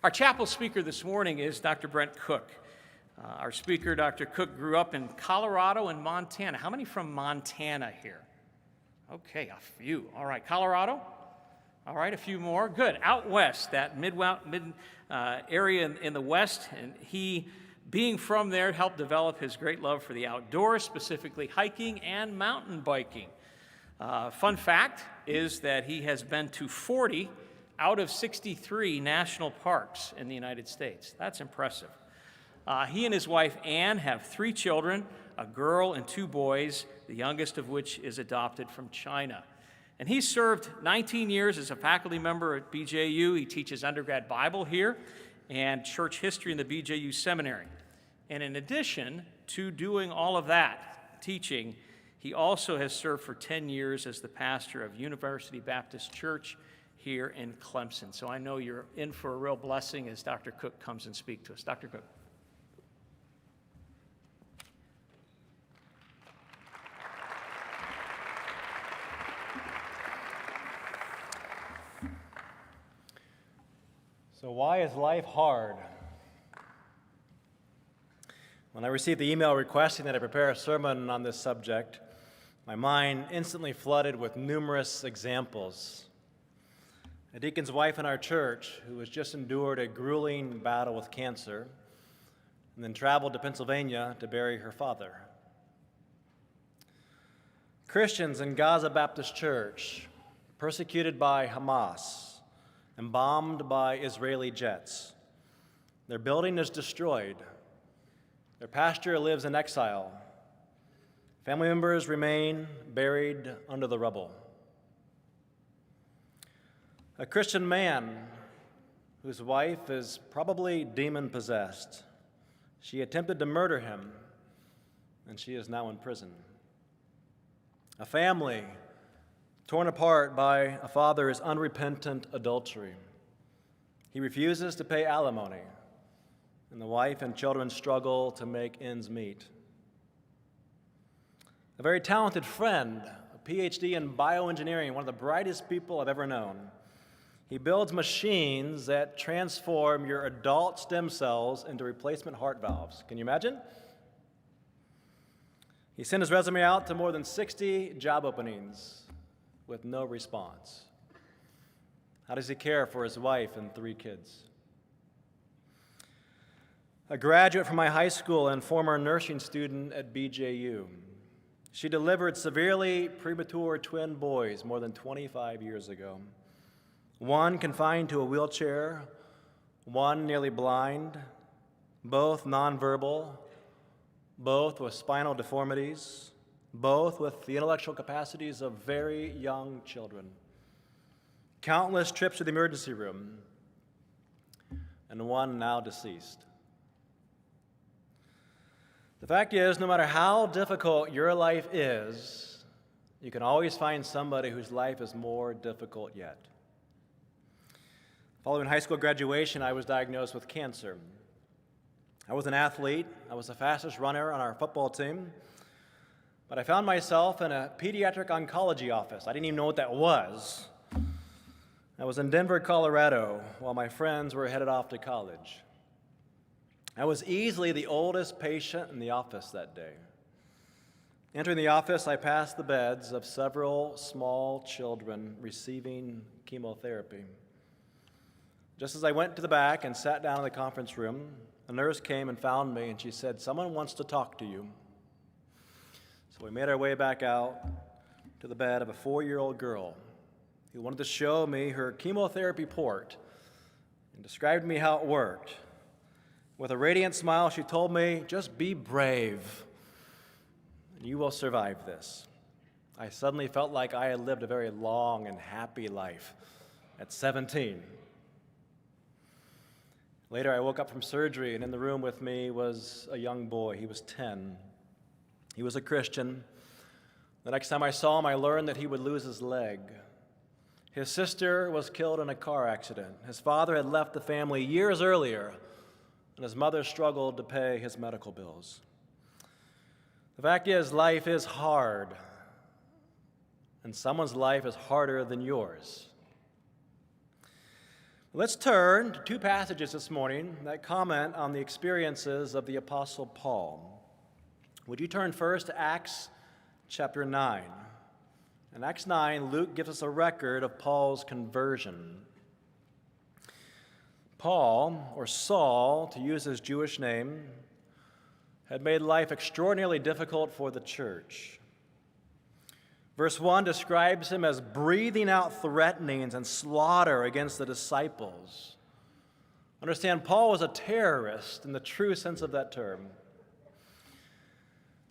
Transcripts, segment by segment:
Our chapel speaker this morning is Dr. Brent Cook. Our speaker, Dr. Cook, grew up in Colorado and Montana. How many from Montana here? Okay, a few. All right, Colorado? All right, a few more. Good. Out west, that mid area in the west, and he, being from there, helped develop his great love for the outdoors, specifically hiking and mountain biking. Fun fact is that he has been to 40 out of 63 national parks in the United States. That's impressive. He and his wife, Ann, have 3 children, a girl and 2 boys, the youngest of which is adopted from China. And he served 19 years as a faculty member at BJU. He teaches undergrad Bible here and church history in the BJU seminary. And in addition to doing all of that teaching, he also has served for 10 years as the pastor of University Baptist Church here in Clemson. So I know you're in for a real blessing as Dr. Cook comes and speaks to us. Dr. Cook. So why is life hard? When I received the email requesting that I prepare a sermon on this subject, my mind instantly flooded with numerous examples. A deacon's wife in our church who has just endured a grueling battle with cancer and then traveled to Pennsylvania to bury her father. Christians in Gaza Baptist Church persecuted by Hamas and bombed by Israeli jets. Their building is destroyed. Their pastor lives in exile. Family members remain buried under the rubble. A Christian man whose wife is probably demon-possessed. She attempted to murder him, and she is now in prison. A family torn apart by a father's unrepentant adultery. He refuses to pay alimony, and the wife and children struggle to make ends meet. A very talented friend, a PhD in bioengineering, one of the brightest people I've ever known. He builds machines that transform your adult stem cells into replacement heart valves. Can you imagine? He sent his resume out to more than 60 job openings with no response. How does he care for his wife and 3 kids? A graduate from my high school and former nursing student at BJU. She delivered severely premature twin boys more than 25 years ago. One confined to a wheelchair, one nearly blind, both nonverbal, both with spinal deformities, both with the intellectual capacities of very young children. Countless trips to the emergency room, and one now deceased. The fact is, no matter how difficult your life is, you can always find somebody whose life is more difficult yet. Following high school graduation, I was diagnosed with cancer. I was an athlete. I was the fastest runner on our football team. But I found myself in a pediatric oncology office. I didn't even know what that was. I was in Denver, Colorado, while my friends were headed off to college. I was easily the oldest patient in the office that day. Entering the office, I passed the beds of several small children receiving chemotherapy. Just as I went to the back and sat down in the conference room, a nurse came and found me, and she said, "Someone wants to talk to you." So we made our way back out to the bed of a 4-year-old girl who wanted to show me her chemotherapy port and described to me how it worked. With a radiant smile, she told me, "Just be brave, and you will survive this." I suddenly felt like I had lived a very long and happy life at 17. Later, I woke up from surgery, and in the room with me was a young boy. He was 10. He was a Christian. The next time I saw him, I learned that he would lose his leg. His sister was killed in a car accident. His father had left the family years earlier, and his mother struggled to pay his medical bills. The fact is, life is hard, and someone's life is harder than yours. Let's turn to two passages this morning that comment on the experiences of the Apostle Paul. Would you turn first to Acts chapter 9? In Acts 9, Luke gives us a record of Paul's conversion. Paul, or Saul, to use his Jewish name, had made life extraordinarily difficult for the church. Verse 1 describes him as breathing out threatenings and slaughter against the disciples. Understand, Paul was a terrorist in the true sense of that term.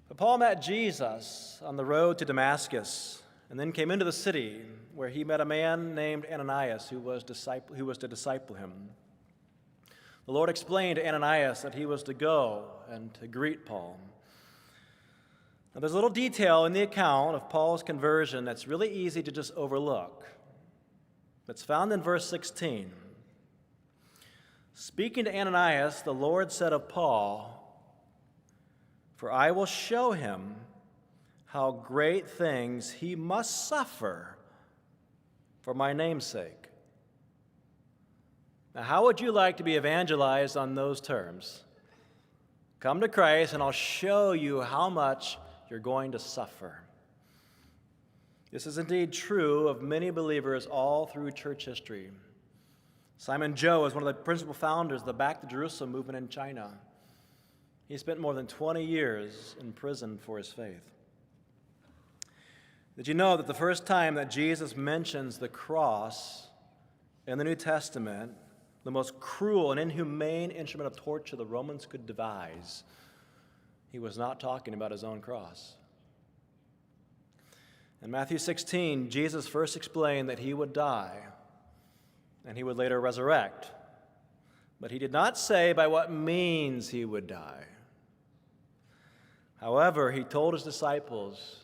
But Paul met Jesus on the road to Damascus and then came into the city where he met a man named Ananias who was to disciple him. The Lord explained to Ananias that he was to go and to greet Paul. Now, there's a little detail in the account of Paul's conversion that's really easy to just overlook. It's found in verse 16. Speaking to Ananias, the Lord said of Paul, "For I will show him how great things he must suffer for my name's sake." Now, how would you like to be evangelized on those terms? Come to Christ, and I'll show you how much you're going to suffer. This is indeed true of many believers all through church history. Simon Joe is one of the principal founders of the Back to Jerusalem movement in China. He spent more than 20 years in prison for his faith. Did you know that the first time that Jesus mentions the cross in the New Testament, the most cruel and inhumane instrument of torture the Romans could devise, he was not talking about his own cross? In Matthew 16, Jesus first explained that he would die and he would later resurrect. But he did not say by what means he would die. However, he told his disciples,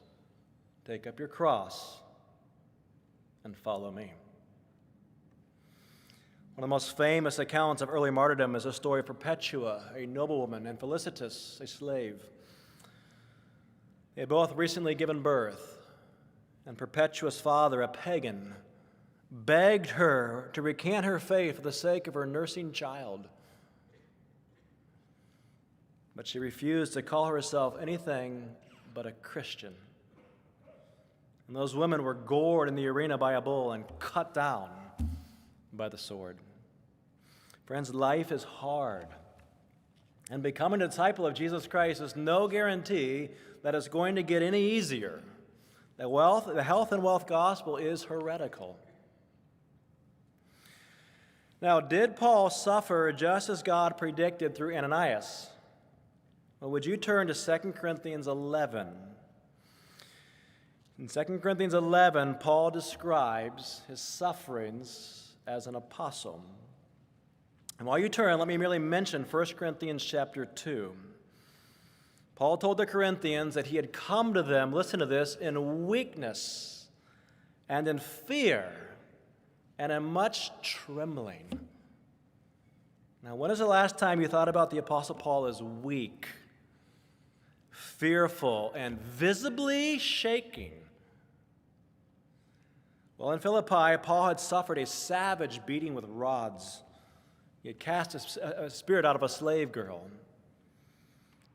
"Take up your cross and follow me." One of the most famous accounts of early martyrdom is the story of Perpetua, a noblewoman, and Felicitas, a slave. They had both recently given birth, and Perpetua's father, a pagan, begged her to recant her faith for the sake of her nursing child. But she refused to call herself anything but a Christian. And those women were gored in the arena by a bull and cut down by the sword. Friends, life is hard. And becoming a disciple of Jesus Christ is no guarantee that it's going to get any easier. The health and wealth gospel is heretical. Now, did Paul suffer just as God predicted through Ananias? Well, would you turn to 2 Corinthians 11? In 2 Corinthians 11, Paul describes his sufferings as an apostle. And while you turn, let me merely mention 1 Corinthians chapter 2. Paul told the Corinthians that he had come to them, listen to this, in weakness and in fear and in much trembling. Now, when is the last time you thought about the Apostle Paul as weak, fearful, and visibly shaking? Well, in Philippi, Paul had suffered a savage beating with rods. He had cast a spirit out of a slave girl.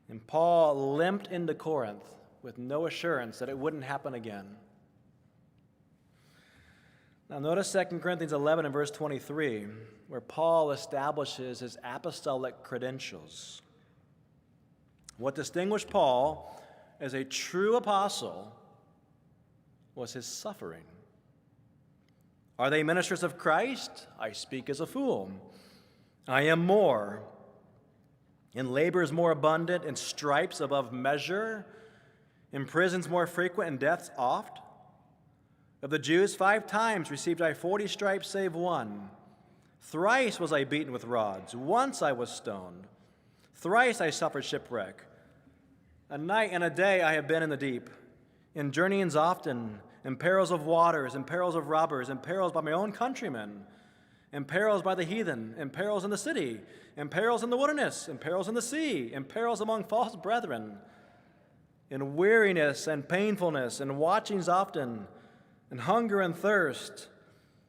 And Paul limped into Corinth with no assurance that it wouldn't happen again. Now notice 2 Corinthians 11 and verse 23, where Paul establishes his apostolic credentials. What distinguished Paul as a true apostle was his suffering. Are they ministers of Christ? I speak as a fool. I am more. In labors more abundant, in stripes above measure, in prisons more frequent, and deaths oft. Of the Jews 5 times received I 40 stripes save one. Thrice was I beaten with rods. Once I was stoned. Thrice I suffered shipwreck. A night and a day I have been in the deep, in journeyings often, in perils of waters, in perils of robbers, in perils by my own countrymen, in perils by the heathen, in perils in the city, in perils in the wilderness, in perils in the sea, in perils among false brethren, in weariness and painfulness, in watchings often, in hunger and thirst,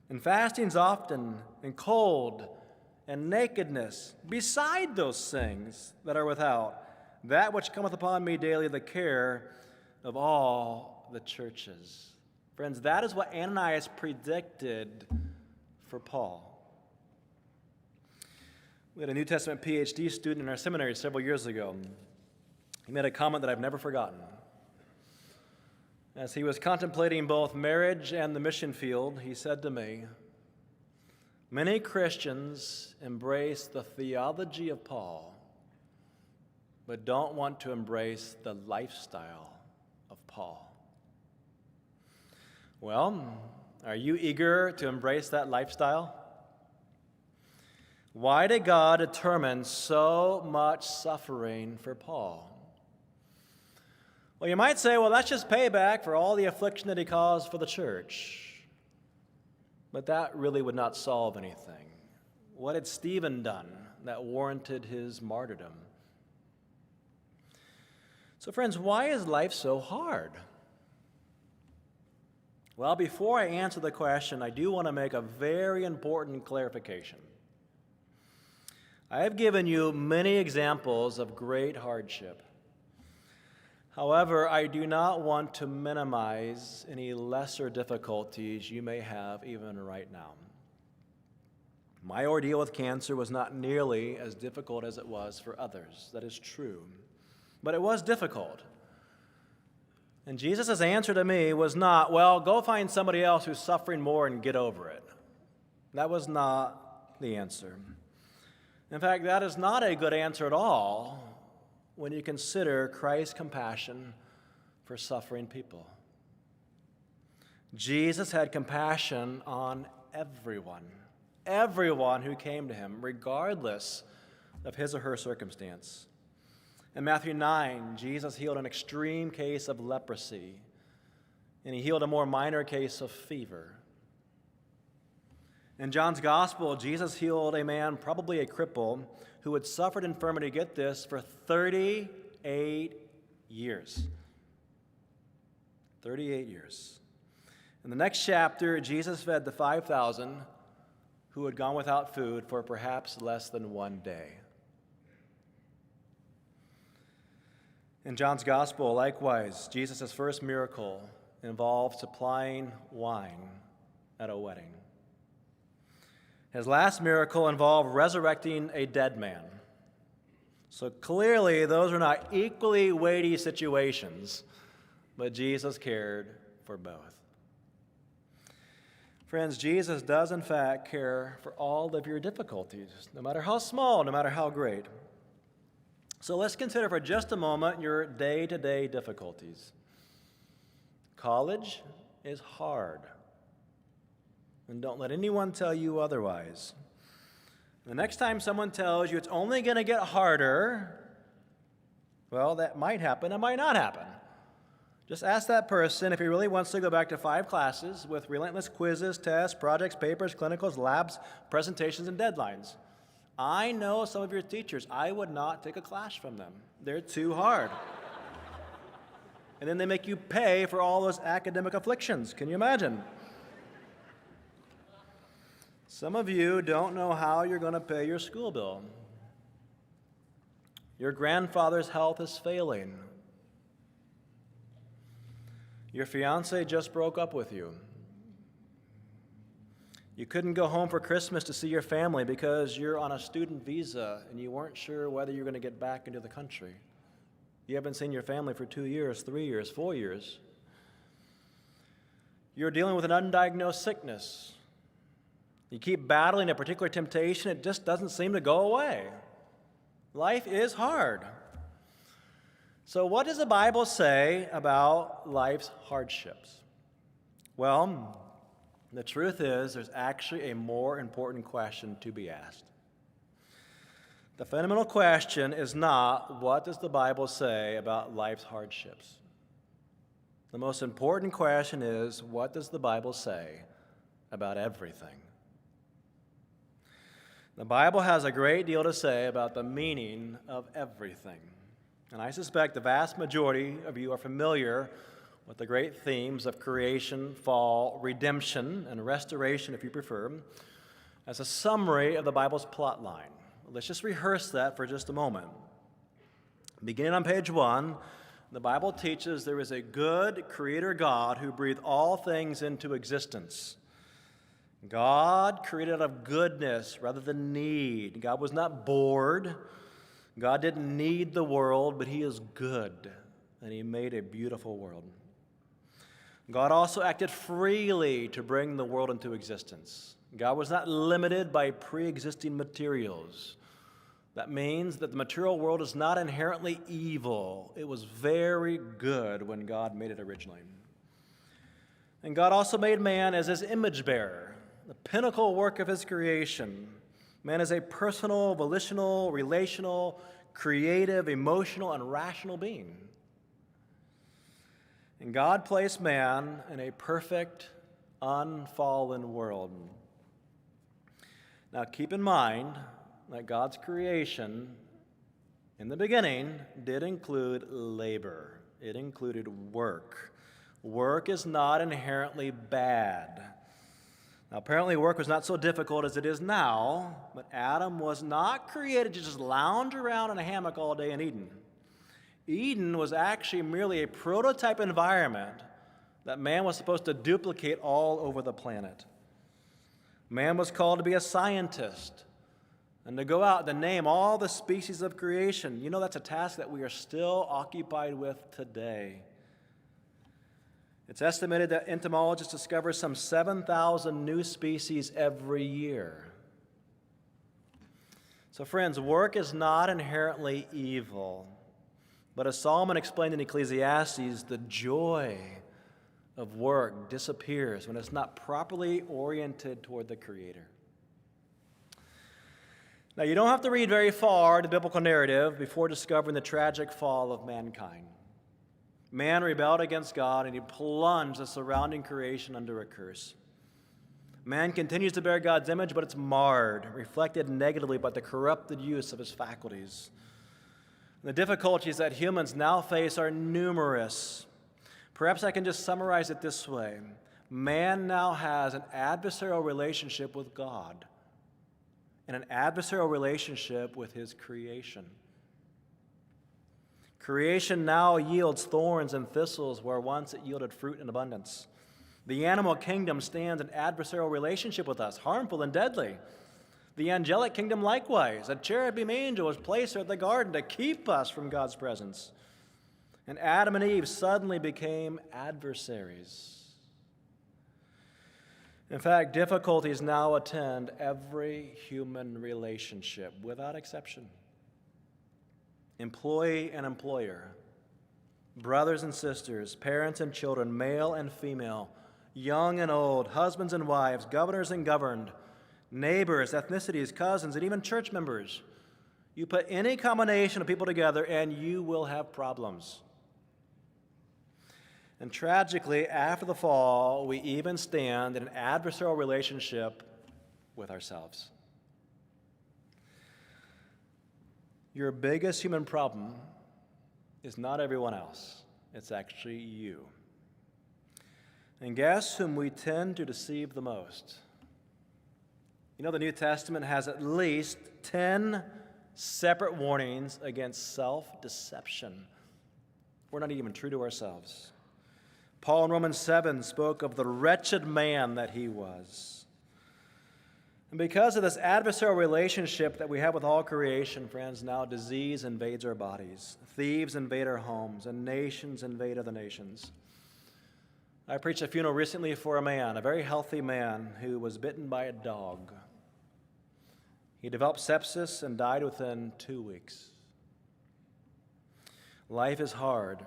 And fasting's often, and cold, and nakedness, beside those things that are without, that which cometh upon me daily, the care of all the churches. Friends, that is what Ananias predicted for Paul. We had a New Testament PhD student in our seminary several years ago. He made a comment that I've never forgotten. As he was contemplating both marriage and the mission field, he said to me, "Many Christians embrace the theology of Paul, but don't want to embrace the lifestyle of Paul." Well, are you eager to embrace that lifestyle? Why did God determine so much suffering for Paul? Well, you might say, well, that's just payback for all the affliction that he caused for the church. But that really would not solve anything. What had Stephen done that warranted his martyrdom? So, friends, why is life so hard? Well, before I answer the question, I do want to make a very important clarification. I have given you many examples of great hardship. However, I do not want to minimize any lesser difficulties you may have even right now. My ordeal with cancer was not nearly as difficult as it was for others. That is true. But it was difficult. And Jesus' answer to me was not, well, go find somebody else who's suffering more and get over it. That was not the answer. In fact, that is not a good answer at all when you consider Christ's compassion for suffering people. Jesus had compassion on everyone who came to him, regardless of his or her circumstance. In Matthew 9, Jesus healed an extreme case of leprosy, and he healed a more minor case of fever. In John's Gospel, Jesus healed a man, probably a cripple, who had suffered infirmity, get this, for 38 years. 38 years. In the next chapter, Jesus fed the 5,000 who had gone without food for perhaps less than one day. In John's Gospel, likewise, Jesus' first miracle involved supplying wine at a wedding. His last miracle involved resurrecting a dead man. So clearly, those are not equally weighty situations, but Jesus cared for both. Friends, Jesus does in fact care for all of your difficulties, no matter how small, no matter how great. So let's consider for just a moment your day-to-day difficulties. College is hard. And don't let anyone tell you otherwise. The next time someone tells you it's only going to get harder, well, that might happen, it might not happen. Just ask that person if he really wants to go back to 5 classes with relentless quizzes, tests, projects, papers, clinicals, labs, presentations, and deadlines. I know some of your teachers. I would not take a class from them. They're too hard. And then they make you pay for all those academic afflictions. Can you imagine? Some of you don't know how you're going to pay your school bill. Your grandfather's health is failing. Your fiance just broke up with you. You couldn't go home for Christmas to see your family because you're on a student visa and you weren't sure whether you're going to get back into the country. You haven't seen your family for 2 years, 3 years, 4 years. You're dealing with an undiagnosed sickness. You keep battling a particular temptation, it just doesn't seem to go away. Life is hard. So what does the Bible say about life's hardships? Well, the truth is there's actually a more important question to be asked. The fundamental question is not, what does the Bible say about life's hardships? The most important question is, what does the Bible say about everything? The Bible has a great deal to say about the meaning of everything. And I suspect the vast majority of you are familiar with the great themes of creation, fall, redemption, and restoration, if you prefer, as a summary of the Bible's plot line. Let's just rehearse that for just a moment. Beginning on page 1, the Bible teaches there is a good creator God who breathed all things into existence. God created out of goodness rather than need. God was not bored. God didn't need the world, but he is good, and he made a beautiful world. God also acted freely to bring the world into existence. God was not limited by pre-existing materials. That means that the material world is not inherently evil. It was very good when God made it originally. And God also made man as his image bearer, the pinnacle work of his creation. Man is a personal, volitional, relational, creative, emotional, and rational being. And God placed man in a perfect, unfallen world. Now keep in mind that God's creation in the beginning did include labor. It included work. Work is not inherently bad. Now, apparently work was not so difficult as it is now, but Adam was not created to just lounge around in a hammock all day in Eden. Eden was actually merely a prototype environment that man was supposed to duplicate all over the planet. Man was called to be a scientist and to go out and name all the species of creation. You know, that's a task that we are still occupied with today. It's estimated that entomologists discover some 7,000 new species every year. So friends, work is not inherently evil. But as Solomon explained in Ecclesiastes, the joy of work disappears when it's not properly oriented toward the Creator. Now, you don't have to read very far the biblical narrative before discovering the tragic fall of mankind. Man rebelled against God, and he plunged the surrounding creation under a curse. Man continues to bear God's image, but it's marred, reflected negatively by the corrupted use of his faculties. The difficulties that humans now face are numerous. Perhaps I can just summarize it this way. Man now has an adversarial relationship with God and an adversarial relationship with his creation. Creation now yields thorns and thistles where once it yielded fruit in abundance. The animal kingdom stands in adversarial relationship with us, harmful and deadly. The angelic kingdom likewise. A cherubim angel was placed there at the garden to keep us from God's presence. And Adam and Eve suddenly became adversaries. In fact, difficulties now attend every human relationship without exception. Employee and employer, brothers and sisters, parents and children, male and female, young and old, husbands and wives, governors and governed, neighbors, ethnicities, cousins, and even church members. You put any combination of people together and you will have problems. And tragically, after the fall, we even stand in an adversarial relationship with ourselves. Your biggest human problem is not everyone else. It's actually you. And guess whom we tend to deceive the most? You know, the New Testament has at least 10 separate warnings against self-deception. We're not even true to ourselves. Paul in Romans 7 spoke of the wretched man that he was. And because of this adversarial relationship that we have with all creation, friends, now disease invades our bodies. Thieves invade our homes, and nations invade other nations. I preached a funeral recently for a man, a very healthy man, who was bitten by a dog. He developed sepsis and died within 2 weeks. Life is hard.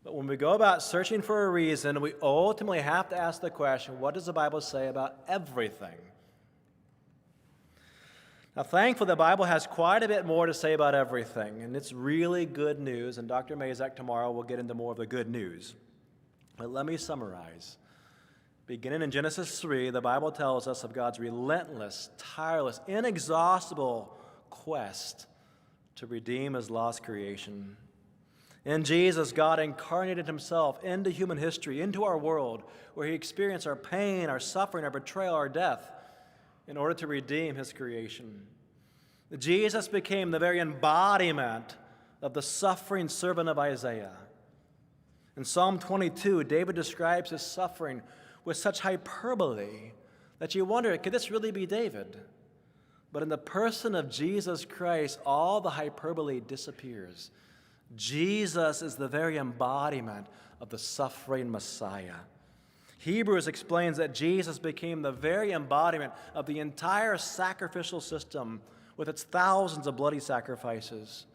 But when we go about searching for a reason, we ultimately have to ask the question, what does the Bible say about everything? Now, thankfully, the Bible has quite a bit more to say about everything, and it's really good news, and Dr. Mazak tomorrow will get into more of the good news. But let me summarize. Beginning in Genesis 3, the Bible tells us of God's relentless, tireless, inexhaustible quest to redeem his lost creation. In Jesus, God incarnated himself into human history, into our world, where he experienced our pain, our suffering, our betrayal, our death, in order to redeem his creation. Jesus became the very embodiment of the suffering servant of Isaiah. In Psalm 22, David describes his suffering with such hyperbole that you wonder, could this really be David? But in the person of Jesus Christ, all the hyperbole disappears. Jesus is the very embodiment of the suffering Messiah. Hebrews explains that Jesus became the very embodiment of the entire sacrificial system with its thousands of bloody sacrifices.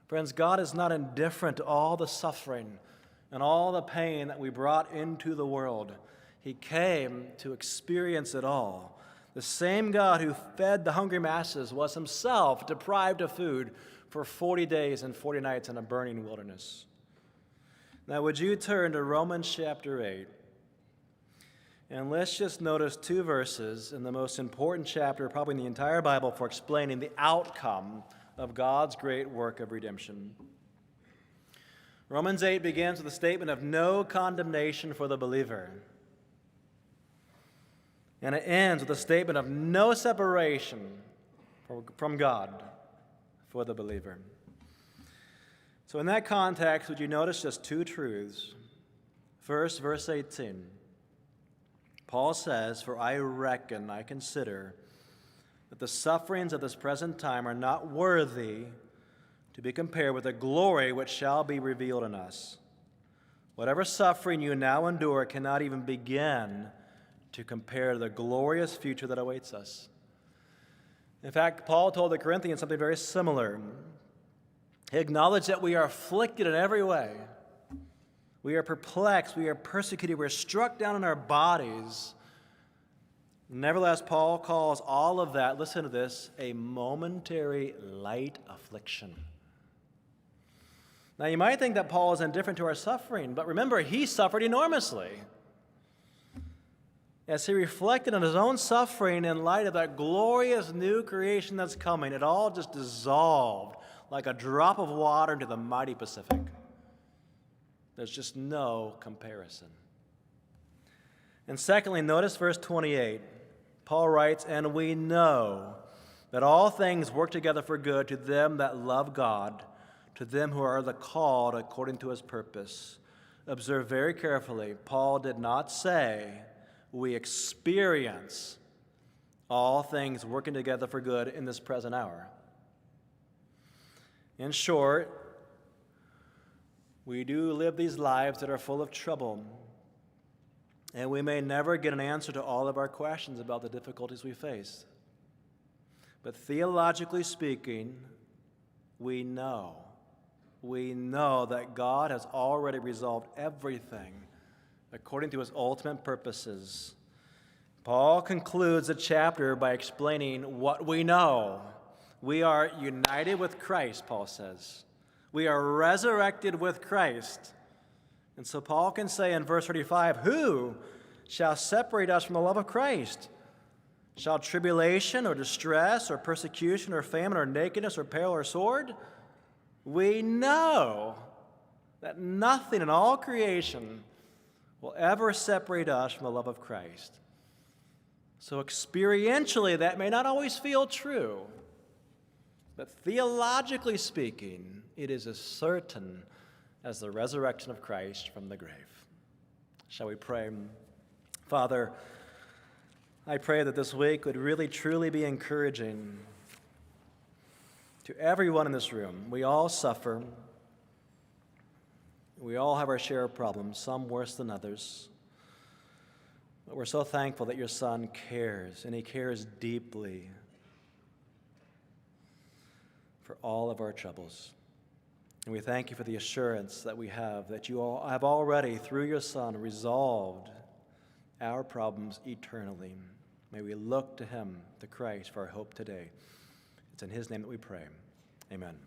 Friends, God is not indifferent to all the suffering and all the pain that we brought into the world. He came to experience it all. The same God who fed the hungry masses was himself deprived of food for 40 days and 40 nights in a burning wilderness. Now, would you turn to Romans chapter 8? And let's just notice two verses in the most important chapter, probably in the entire Bible, for explaining the outcome of God's great work of redemption. Romans 8 begins with a statement of no condemnation for the believer. And it ends with a statement of no separation from God for the believer. So in that context, would you notice just two truths? First, verse 18. Paul says, "For I consider, that the sufferings of this present time are not worthy to be compared with the glory which shall be revealed in us. Whatever suffering you now endure cannot even begin to compare to the glorious future that awaits us." In fact, Paul told the Corinthians something very similar. He acknowledged that we are afflicted in every way. We are perplexed, we are persecuted, we are struck down in our bodies. Nevertheless, Paul calls all of that, listen to this, a momentary light affliction. Now, you might think that Paul is indifferent to our suffering, but remember, he suffered enormously. As he reflected on his own suffering in light of that glorious new creation that's coming, it all just dissolved like a drop of water into the mighty Pacific. There's just no comparison. And secondly, notice verse 28. Paul writes, "And we know that all things work together for good to them that love God, to them who are the called according to his purpose." Observe very carefully, Paul did not say we experience all things working together for good in this present hour. In short, we do live these lives that are full of trouble, and we may never get an answer to all of our questions about the difficulties we face. But theologically speaking, we know that God has already resolved everything according to his ultimate purposes. Paul concludes the chapter by explaining what we know. We are united with Christ, Paul says. We are resurrected with Christ. And so Paul can say in verse 35, "Who shall separate us from the love of Christ? Shall tribulation or distress or persecution or famine or nakedness or peril or sword?" We know that nothing in all creation will ever separate us from the love of Christ. So experientially, that may not always feel true, but theologically speaking, it is as certain as the resurrection of Christ from the grave. Shall we pray? Father, I pray that this week would really truly be encouraging to everyone in this room. We all suffer. We all have our share of problems, some worse than others. But we're so thankful that your Son cares, and he cares deeply for all of our troubles. And we thank you for the assurance that we have that you all have already, through your Son, resolved our problems eternally. May we look to him, to Christ, for our hope today. It's in his name that we pray. Amen.